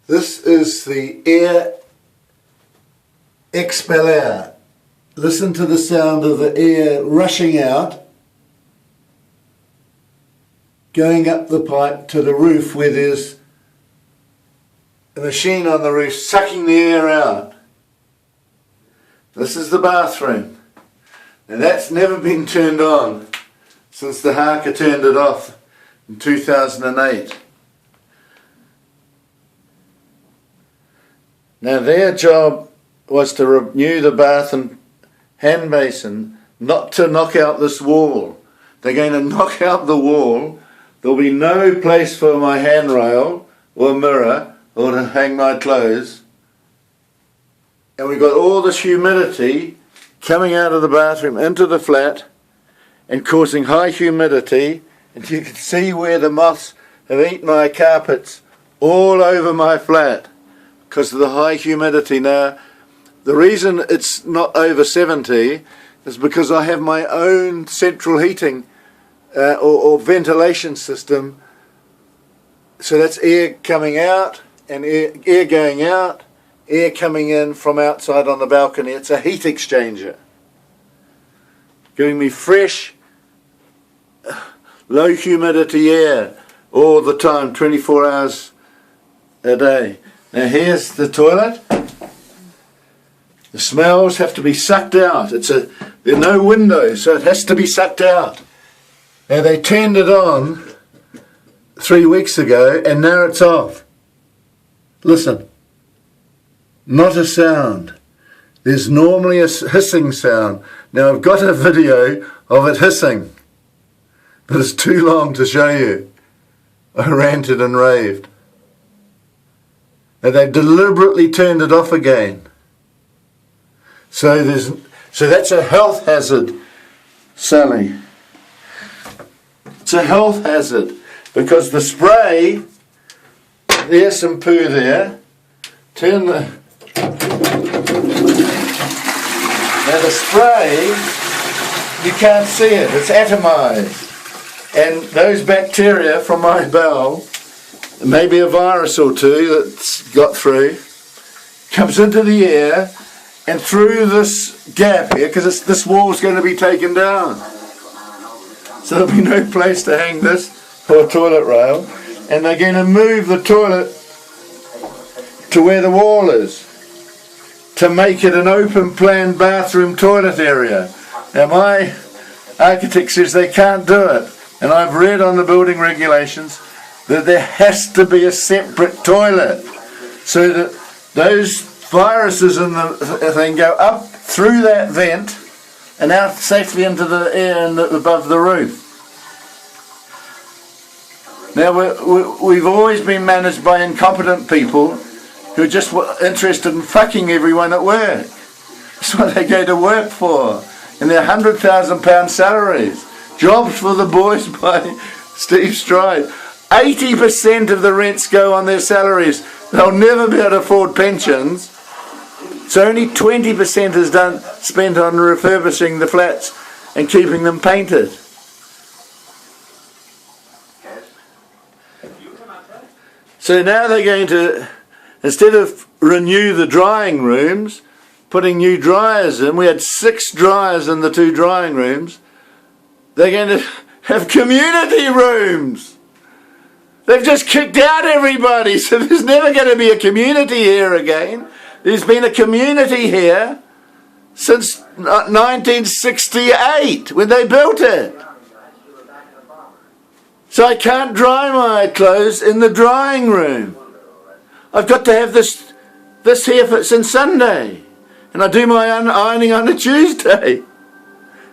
This is the air expeller. Listen to the sound of the air rushing out, going up the pipe to the roof where there's a machine on the roof sucking the air out. This is the bathroom. And that's never been turned on since the Harker turned it off in 2008. Now their job was to renew the bath and hand basin, not to knock out this wall. They're going to knock out the wall. There'll be no place for my handrail or mirror or to hang my clothes. And we've got all this humidity coming out of the bathroom into the flat and causing high humidity. And you can see where the moths have eaten my carpets all over my flat because of the high humidity. Now, the reason it's not over 70 is because I have my own central heating or ventilation system. So that's air coming out and air going out, air coming in from outside on the balcony. It's a heat exchanger, giving me fresh, low humidity air all the time, 24 hours a day. Now here's the toilet. The smells have to be sucked out. There are no windows, so it has to be sucked out. Now they turned it on 3 weeks ago and now it's off. Listen, not a sound. There's normally a hissing sound. Now I've got a video of it hissing, but it's too long to show you. I ranted and raved. And they've deliberately turned it off again. So that's a health hazard, Sally. It's a health hazard because the spray, there's some poo there. Now the spray, you can't see it, it's atomized. And those bacteria from my bowel, maybe a virus or two that's got through, comes into the air and through this gap here, because this wall's going to be taken down. So there'll be no place to hang this or toilet rail. And they're going to move the toilet to where the wall is to make it an open plan bathroom toilet area. Now my architect says they can't do it. And I've read on the building regulations that there has to be a separate toilet so that those viruses in the thing go up through that vent and out safely into the air and above the roof. Now we've always been managed by incompetent people who are just interested in fucking everyone at work. That's what they go to work for. And they're £100,000 salaries. Jobs for the boys by Steve Stride. 80% of the rents go on their salaries. They'll never be able to afford pensions. So only 20% is spent on refurbishing the flats and keeping them painted. So now they're going to, instead of renew the drying rooms, putting new dryers in, we had 6 dryers in the 2 drying rooms, they're going to have community rooms. They've just kicked out everybody, so there's never going to be a community here again. There's been a community here since 1968 when they built it. So I can't dry my clothes in the drying room. I've got to have this here for since Sunday. And I do my ironing on a Tuesday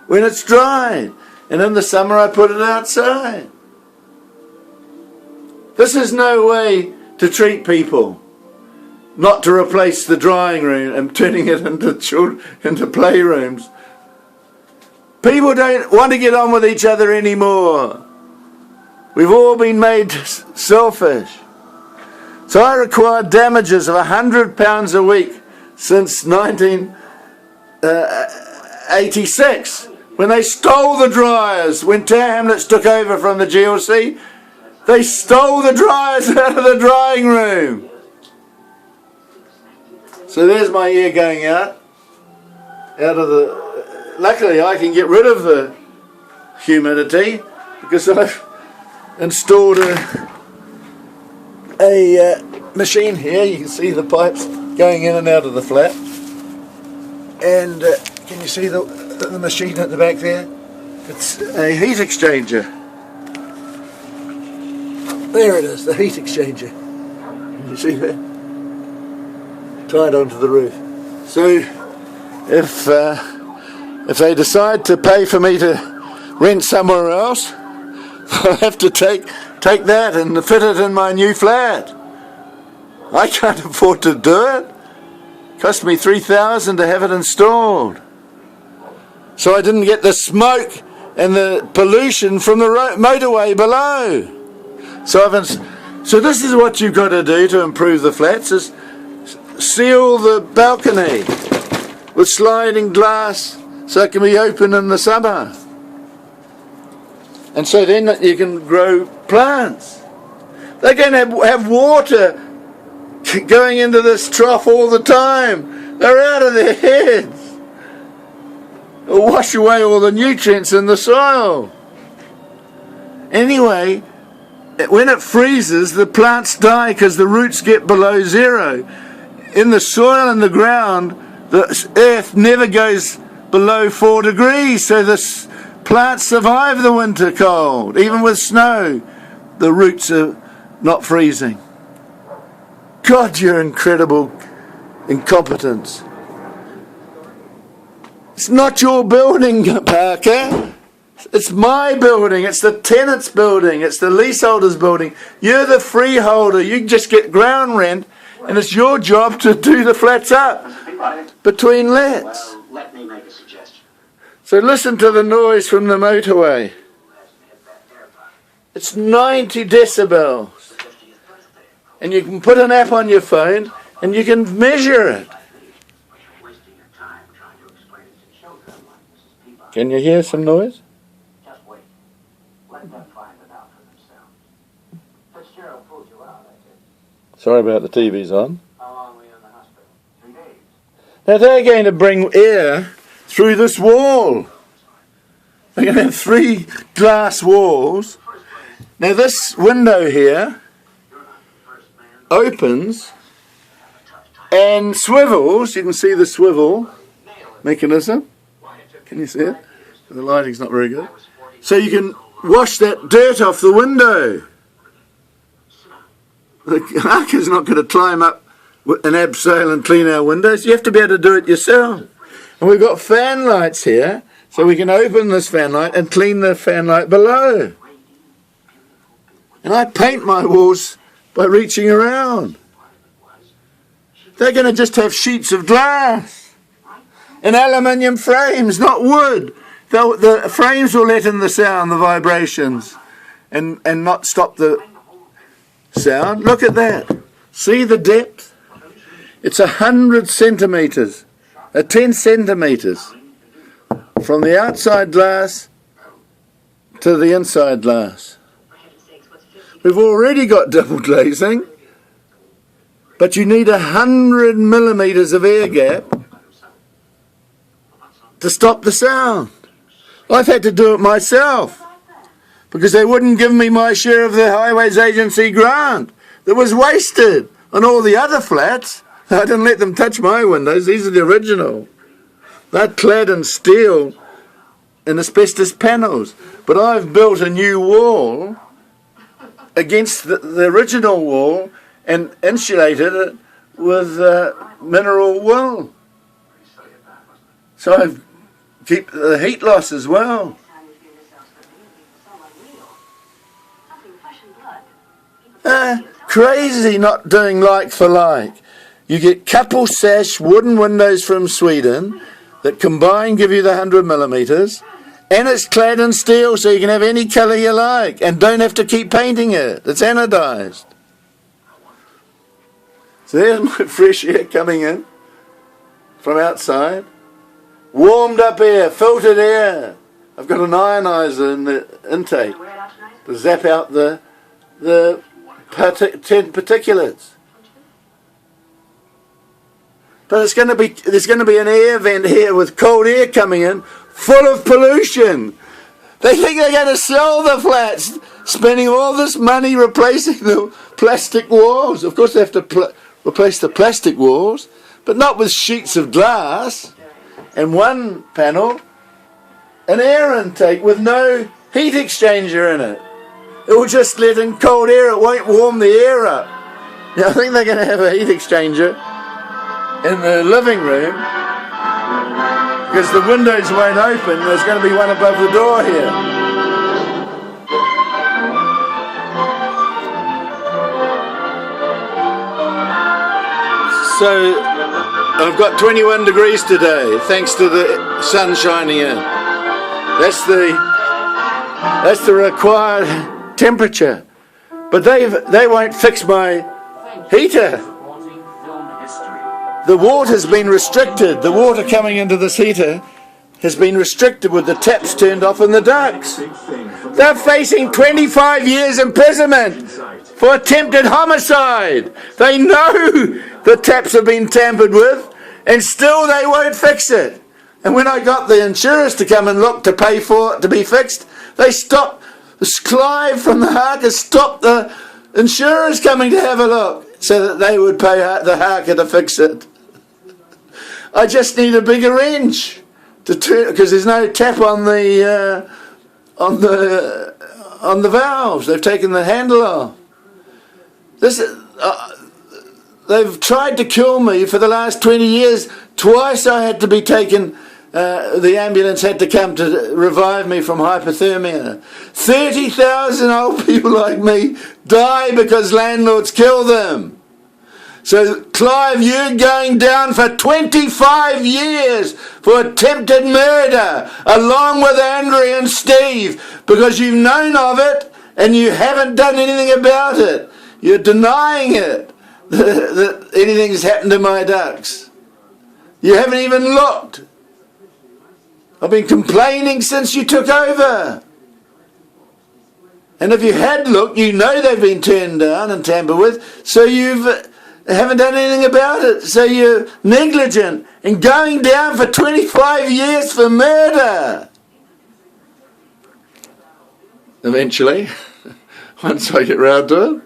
when it's dry. And in the summer I put it outside. This is no way to treat people. Not to replace the drying room and turning it into playrooms. People don't want to get on with each other anymore. We've all been made selfish. So I required damages of £100 a week since 1986 when they stole the dryers. When Tower Hamlets took over from the GLC, they stole the dryers out of the drying room. So there's my air going out of the... Luckily I can get rid of the humidity because I've installed a machine here. You can see the pipes going in and out of the flat. And can you see the machine at the back there? It's a heat exchanger. There it is, the heat exchanger. Can you see that? Tied onto the roof. So if they decide to pay for me to rent somewhere else, I'll have to take that and fit it in my new flat. I can't afford to do it. It cost me $3,000 to have it installed. So I didn't get the smoke and the pollution from the motorway below. So this is what you've got to do to improve the flats: is seal the balcony with sliding glass so it can be open in the summer. And so then you can grow plants. They're going to have water going into this trough all the time. They're out of their heads. It'll wash away all the nutrients in the soil. Anyway, when it freezes, the plants die because the roots get below zero. In the soil and the ground, the earth never goes below 4 degrees, so the plants survive the winter cold. Even with snow, the roots are not freezing. God, you're incredible incompetence. It's not your building, Parker. It's my building. It's the tenant's building. It's the leaseholder's building. You're the freeholder. You just get ground rent, and it's your job to do the flats up between lets. Well, let me make a suggestion. So listen to the noise from the motorway. It's 90 decibels. And you can put an app on your phone and you can measure it. Can you hear some noise? Just wait. Let them find it out for themselves. Fitzgerald pulled you out, I did. Sorry about the TV's on. How long were you in the hospital? 3 days. Now they're going to bring air through this wall. They're going to have 3 glass walls. Now this window here opens and swivels. You can see the swivel mechanism. Can you see it? The lighting's not very good. So you can wash that dirt off the window. The arca's not going to climb up an abseil and clean our windows. You have to be able to do it yourself. And we've got fan lights here, so we can open this fan light and clean the fan light below. And I paint my walls by reaching around. They're going to just have sheets of glass and aluminium frames, not wood. The frames will let in the sound, the vibrations, and not stop the sound. Look at that. See the depth? It's 100 centimetres, 10 centimetres from the outside glass to the inside glass. We've already got double glazing, but you need 100 millimetres of air gap to stop the sound. I've had to do it myself because they wouldn't give me my share of the Highways Agency grant that was wasted on all the other flats. I didn't let them touch my windows. These are the original. They're clad in steel and asbestos panels. But I've built a new wall against the original wall and insulated it with mineral wool. So I keep the heat loss as well. Crazy not doing like for like. You get couple sash wooden windows from Sweden that combine give you the 100 millimetres, and it's clad in steel so you can have any colour you like and don't have to keep painting it. It's anodised. So there's my fresh air coming in from outside. Warmed up air, filtered air. I've got an ioniser in the intake to zap out the particulates. But there's going to be an air vent here with cold air coming in, full of pollution. They think they're going to sell the flats, spending all this money replacing the plastic walls. Of course, they have to replace the plastic walls, but not with sheets of glass. And one panel, an air intake with no heat exchanger in it. It will just let in cold air. It won't warm the air up. Now, I think they're going to have a heat exchanger in the living room because the windows won't open. There's going to be one above the door here. So I've got 21 degrees today thanks to the sun shining in. That's the required temperature. But they won't fix my heater. The water's been restricted. The water coming into this heater has been restricted with the taps turned off in the ducts. They're facing 25 years imprisonment for attempted homicide. They know the taps have been tampered with and still they won't fix it. And when I got the insurers to come and look to pay for it to be fixed, they stopped. Clive from the Harker stopped the insurers coming to have a look so that they would pay the Harker to fix it. I just need a bigger wrench to turn, because there's no tap on the valves. They've taken the handle off. They've tried to kill me for the last 20 years. Twice I had to be taken. The ambulance had to come to revive me from hypothermia. 30,000 old people like me die because landlords kill them. So, Clive, you're going down for 25 years for attempted murder, along with Andrew and Steve, because you've known of it and you haven't done anything about it. You're denying it, that anything's happened to my ducks. You haven't even looked. I've been complaining since you took over. And if you had looked, you know they've been turned down and tampered with, so you haven't done anything about it. So you're negligent and going down for 25 years for murder. Eventually, once I get round to it.